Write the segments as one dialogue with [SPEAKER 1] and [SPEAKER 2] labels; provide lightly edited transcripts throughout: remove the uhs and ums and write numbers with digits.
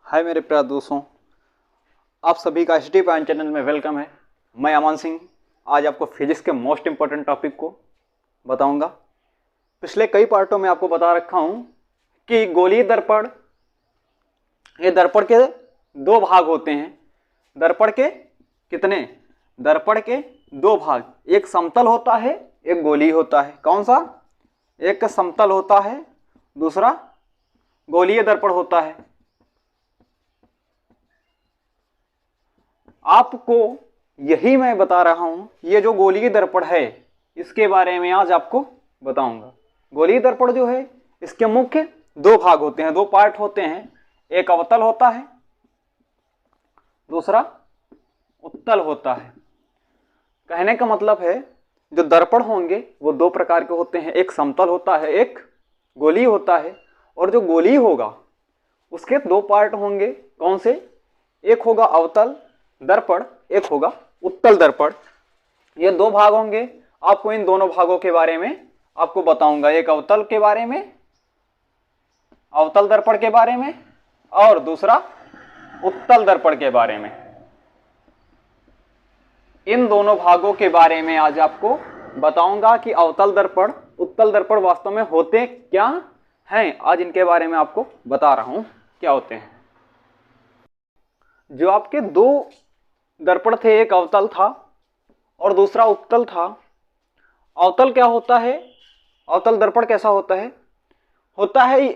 [SPEAKER 1] हाय मेरे प्यारे दोस्तों, आप सभी का एच डी पॉइंट चैनल में वेलकम है। मैं अमन सिंह आज आपको फिजिक्स के मोस्ट इम्पोर्टेंट टॉपिक को बताऊंगा। पिछले कई पार्टों में आपको बता रखा हूं कि गोलीय दर्पण, ये दर्पण के दो भाग होते हैं। दर्पण के कितने? दर्पण के दो भाग, एक समतल होता है, एक गोलीय होता है। कौन सा? एक समतल होता है, दूसरा गोलीय दर्पण होता है। आपको यही मैं बता रहा हूं, ये जो गोलीय दर्पण है इसके बारे में आज आपको बताऊंगा। गोलीय दर्पण जो है इसके मुख्य दो भाग होते हैं, दो पार्ट होते हैं। एक अवतल होता है, दूसरा उत्तल होता है। कहने का मतलब है जो दर्पण होंगे वो दो प्रकार के होते हैं, एक समतल होता है, एक गोलीय होता है। और जो गोलीय होगा उसके दो पार्ट होंगे। कौन से? एक होगा अवतल दर्पण, एक होगा उत्तल दर्पण। ये दो भाग होंगे। आपको इन दोनों भागों के बारे में आपको बताऊंगा, एक अवतल के बारे में, अवतल दर्पण के बारे में, और दूसरा उत्तल दर्पण के बारे में। इन दोनों भागों के बारे में आज आपको बताऊंगा कि अवतल दर्पण उत्तल दर्पण वास्तव में होते क्या हैं। आज इनके बारे में आपको बता रहा हूं क्या होते हैं। जो आपके दो दर्पण थे, एक अवतल था और दूसरा उत्तल था। अवतल क्या होता है? अवतल दर्पण कैसा होता है?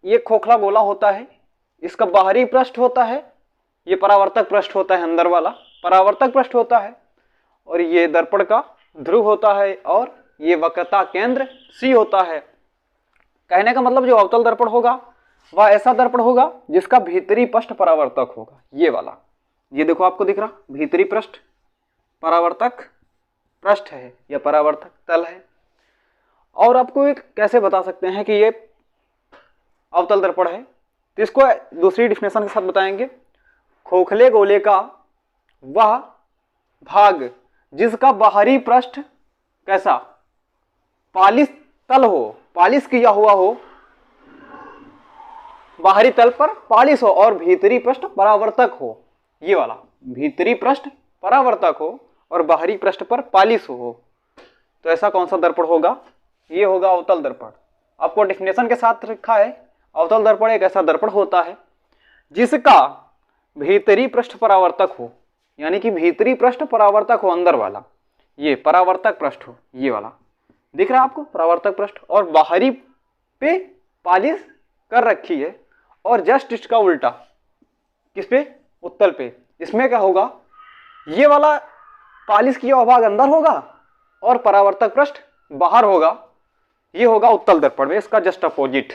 [SPEAKER 1] ये खोखला गोला होता है, इसका बाहरी पृष्ठ होता है, ये परावर्तक पृष्ठ होता है, अंदर वाला परावर्तक पृष्ठ होता है, और ये दर्पण का ध्रुव होता है, और ये वक्रता केंद्र C होता है। कहने का मतलब जो अवतल दर्पण होगा वह ऐसा दर्पण होगा जिसका भीतरी पृष्ठ परावर्तक होगा। ये वाला, ये देखो आपको दिख रहा, भीतरी पृष्ठ परावर्तक पृष्ठ है या परावर्तक तल है। और आपको एक कैसे बता सकते हैं कि ये अवतल दर्पण है, तो इसको दूसरी डिफिनेशन के साथ बताएंगे। खोखले गोले का वह भाग जिसका बाहरी पृष्ठ कैसा? पालिश तल हो, पालिश किया हुआ हो, बाहरी तल पर पालिश हो और भीतरी पृष्ठ परावर्तक हो। ये वाला, भीतरी पृष्ठ परावर्तक हो और बाहरी पृष्ठ पर पालिश हो, तो ऐसा कौन सा दर्पण होगा? ये होगा अवतल दर्पण। आपको डेफिनेशन के साथ रखा है, अवतल दर्पण एक ऐसा दर्पण होता है जिसका भीतरी पृष्ठ परावर्तक हो, यानी कि भीतरी पृष्ठ परावर्तक हो, अंदर वाला ये परावर्तक पृष्ठ हो। ये वाला दिख रहा है आपको, परावर्तक पृष्ठ, और बाहरी पे पालिश कर रखी है। और जस्ट इसका उल्टा किस पे? उत्तल पे। इसमें क्या होगा? ये वाला पालिश किया हुआ भाग अंदर होगा और परावर्तक पृष्ठ बाहर होगा। ये होगा उत्तल दर्पण में, इसका जस्ट अपोजिट।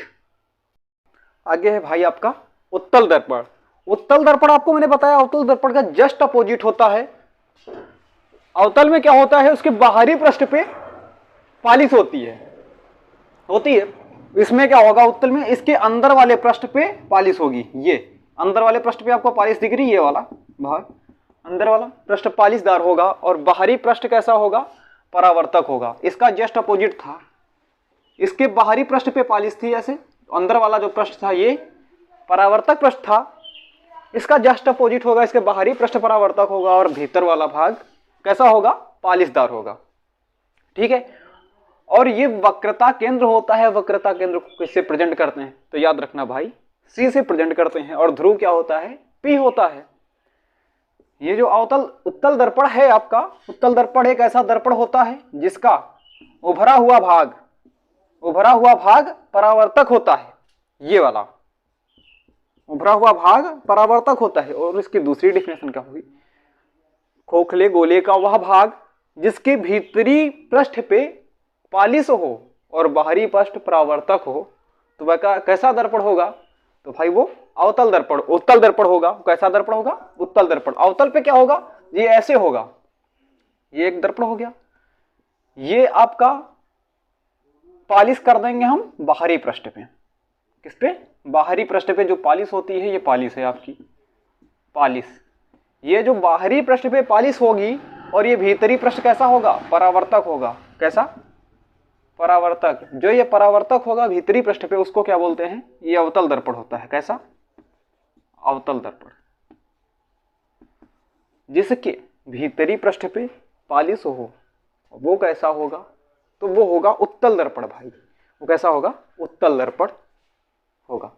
[SPEAKER 1] आगे है भाई आपका उत्तल दर्पण। उत्तल दर्पण आपको मैंने बताया अवतल दर्पण का जस्ट अपोजिट होता है। अवतल में क्या होता है? उसके बाहरी पृष्ठ पे पालिश होती है। इसमें क्या होगा? उत्तल में इसके अंदर वाले पृष्ठ पे पालिश होगी। ये अंदर वाले पृष्ठ पे आपको पालिश दिख रही है, ये वाला भाग अंदर वाला पृष्ठ पालिशदार होगा, और बाहरी पृष्ठ कैसा होगा? परावर्तक होगा। इसका जस्ट अपोजिट था, इसके बाहरी पृष्ठ पे पालिश थी ऐसे, अंदर वाला जो पृष्ठ था ये परावर्तक पृष्ठ था। इसका जस्ट अपोजिट होगा, इसके बाहरी पृष्ठ परावर्तक होगा और भीतर वाला भाग कैसा होगा? पालिशदार होगा। ठीक है। और ये वक्रता केंद्र होता है। वक्रता केंद्र को किससे प्रेजेंट करते हैं? तो याद रखना भाई, C से प्रेजेंट करते हैं। और ध्रुव क्या होता है? P होता है। ये जो अवतल उत्तल दर्पण है आपका, उत्तल दर्पण एक ऐसा दर्पण होता है जिसका उभरा हुआ भाग परावर्तक होता है। ये वाला उभरा हुआ भाग परावर्तक होता है। और इसकी दूसरी डेफिनेशन क्या होगी? खोखले गोले का वह भाग जिसके भीतरी पृष्ठ पे पालिश हो और बाहरी पृष्ठ परावर्तक हो, तो वह कैसा दर्पण होगा? तो भाई वो अवतल दर्पण, उत्तल दर्पण होगा। कैसा दर्पण होगा? उत्तल दर्पण। अवतल पे क्या होगा? ये ऐसे होगा। ये एक दर्पण हो गया। ये आपका पालिश कर देंगे हम बाहरी पृष्ठ पे। किस पे? बाहरी पृष्ठ पे जो पालिश होती है, ये पालिश है आपकी पालिश। ये जो बाहरी पृष्ठ पे पालिश होगी और ये भीतरी पृष्ठ कैसा होगा? परावर्तक होगा। कैसा? परावर्तक। जो ये परावर्तक होगा भीतरी पृष्ठ पे, उसको क्या बोलते हैं? ये अवतल दर्पण होता है। कैसा? अवतल दर्पण। जिसके भीतरी पृष्ठ पे पालिश हो वो कैसा होगा? तो वो होगा उत्तल दर्पण भाई। वो कैसा होगा? उत्तल दर्पण होगा।